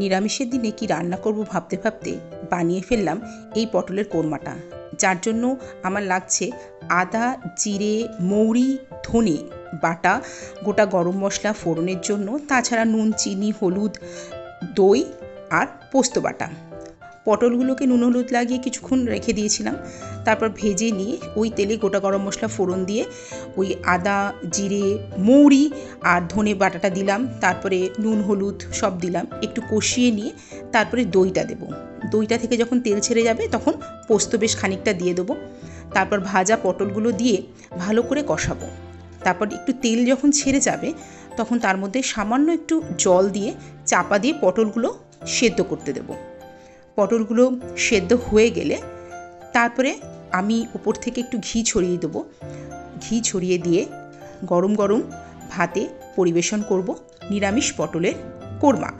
নিরামিষের দিনে কি রান্না করব ভাবতে ভাবতে বানিয়ে ফেললাম এই পটলের কোরমাটা, যার জন্য আমার লাগছে আদা, জিরে, মৌরি, ধনে বাটা, গোটা গরম মশলা ফোড়নের জন্য, তাছাড়া নুন, চিনি, হলুদ, দই আর পোস্ত বাটা। পটলগুলোকে নুন হলুদ লাগিয়ে কিছুক্ষণ রেখে দিয়েছিলাম, তারপর ভেজে নিয়ে ওই তেলে গোটা গরম মশলা ফোড়ন দিয়ে ওই আদা, জিরে, মৌরি আর ধনে বাটাটা দিলাম, তারপরে নুন হলুদ সব দিলাম, একটু কষিয়ে নিয়ে তারপরে দইটা দেবো। দইটা থেকে যখন তেল ছেড়ে যাবে তখন পোস্ত বেশ খানিকটা দিয়ে দেবো, তারপর ভাজা পটলগুলো দিয়ে ভালো করে কষাবো। তারপর একটু তেল যখন ছেড়ে যাবে তখন তার মধ্যে সামান্য একটু জল দিয়ে চাপা দিয়ে পটলগুলো সেদ্ধ করতে দেবো। পটলগুলো সেদ্ধ হয়ে গেলে তারপরে আমি উপর থেকে একটু ঘি ছড়িয়ে দেবো। ঘি ছড়িয়ে দিয়ে গরম গরম ভাতে পরিবেশন করব নিরামিষ পটলের কোরমা।